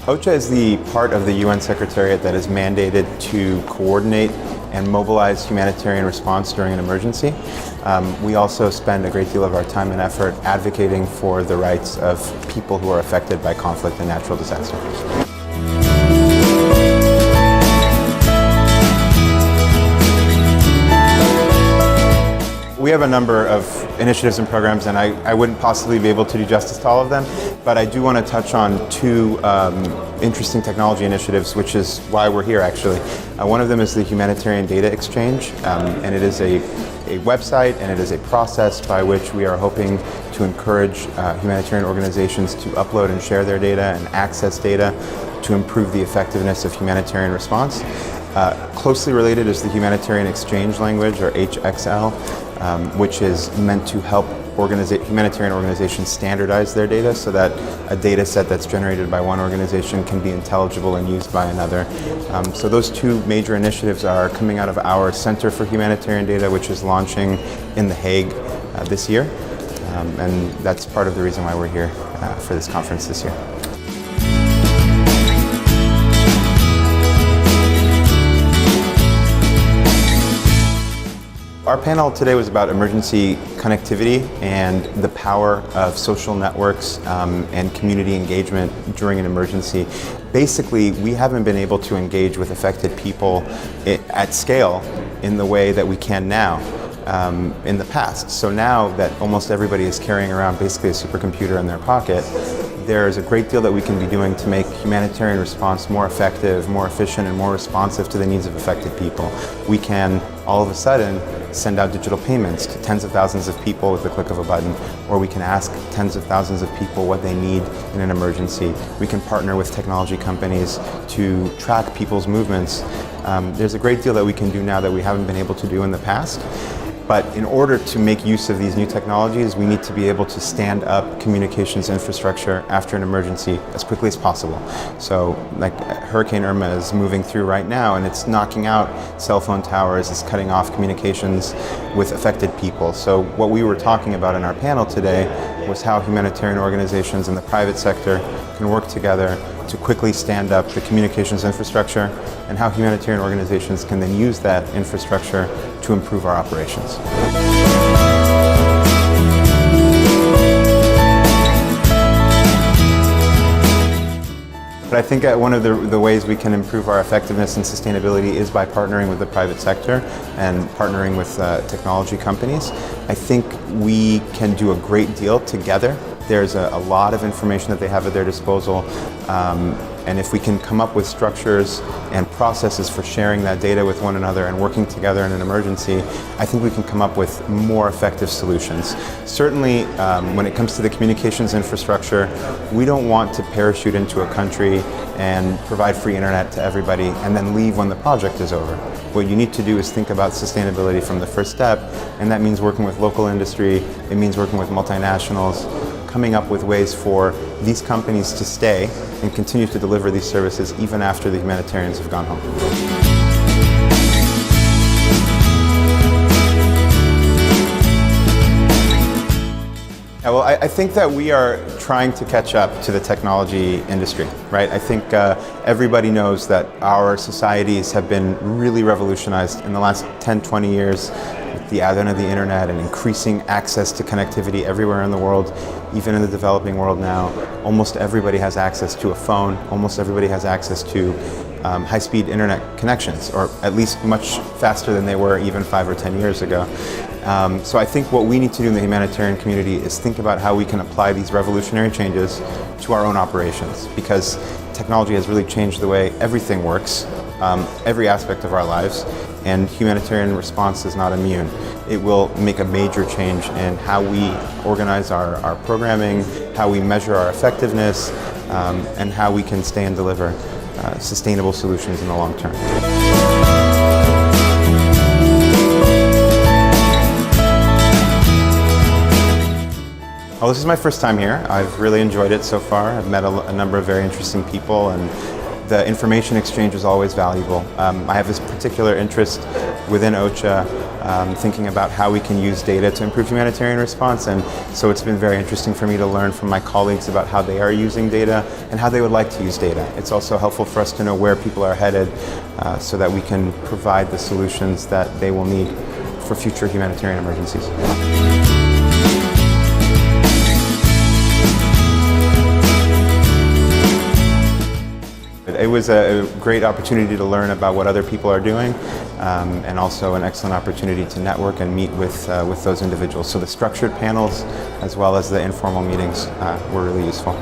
OCHA is the part of the UN Secretariat that is mandated to coordinate and mobilize humanitarian response during an emergency. We also spend a great deal of our time and effort advocating for the rights of people who are affected by conflict and natural disaster. We have a number of initiatives and programs, and I wouldn't possibly be able to do justice to all of them, but I do want to touch on two interesting technology initiatives, which is why we're here actually. One of them is the Humanitarian Data Exchange, and it is a website and it is a process by which we are hoping to encourage humanitarian organizations to upload and share their data and access data to improve the effectiveness of humanitarian response. Closely related is the Humanitarian Exchange Language, or HXL, which is meant to help humanitarian organizations standardize their data so that a data set that's generated by one organization can be intelligible and used by another. So those two major initiatives are coming out of our Center for Humanitarian Data, which is launching in The Hague this year. And that's part of the reason why we're here for this conference this year. Our panel today was about emergency connectivity and the power of social networks and community engagement during an emergency. Basically, we haven't been able to engage with affected people at scale in the way that we can now in the past. So now that almost everybody is carrying around basically a supercomputer in their pocket, there is a great deal that we can be doing to make humanitarian response more effective, more efficient, and more responsive to the needs of affected people. We can, all of a sudden, send out digital payments to tens of thousands of people with the click of a button, or we can ask tens of thousands of people what they need in an emergency. We can partner with technology companies to track people's movements. There's a great deal that we can do now that we haven't been able to do in the past. But in order to make use of these new technologies, we need to be able to stand up communications infrastructure after an emergency as quickly as possible. So like Hurricane Irma is moving through right now, and it's knocking out cell phone towers, it's cutting off communications with affected people. So what we were talking about in our panel today was how humanitarian organizations in the private sector can work together to quickly stand up the communications infrastructure, and how humanitarian organizations can then use that infrastructure to improve our operations. But I think one of the ways we can improve our effectiveness and sustainability is by partnering with the private sector and partnering with technology companies. I think we can do a great deal together. There's a lot of information that they have at their disposal, and if we can come up with structures and processes for sharing that data with one another and working together in an emergency, I think we can come up with more effective solutions. Certainly, when it comes to the communications infrastructure, we don't want to parachute into a country and provide free internet to everybody and then leave when the project is over. What you need to do is think about sustainability from the first step, and that means working with local industry, it means working with multinationals, coming up with ways for these companies to stay and continue to deliver these services even after the humanitarians have gone home. Yeah, well, I think that we are trying to catch up to the technology industry, right? I think everybody knows that our societies have been really revolutionized in the last 10, 20 years with the advent of the internet and increasing access to connectivity everywhere in the world, even in the developing world now. Almost everybody has access to a phone, almost everybody has access to high-speed internet connections, or at least much faster than they were even 5 or 10 years ago. So I think what we need to do in the humanitarian community is think about how we can apply these revolutionary changes to our own operations, because technology has really changed the way everything works, every aspect of our lives, and humanitarian response is not immune. It will make a major change in how we organize our programming, how we measure our effectiveness, and how we can stay and deliver sustainable solutions in the long term. Well, this is my first time here. I've really enjoyed it so far. I've met a number of very interesting people, and the information exchange is always valuable. I have this particular interest within OCHA, thinking about how we can use data to improve humanitarian response, and so it's been very interesting for me to learn from my colleagues about how they are using data and how they would like to use data. It's also helpful for us to know where people are headed so that we can provide the solutions that they will need for future humanitarian emergencies. It was a great opportunity to learn about what other people are doing, and also an excellent opportunity to network and meet with those individuals. So the structured panels as well as the informal meetings were really useful.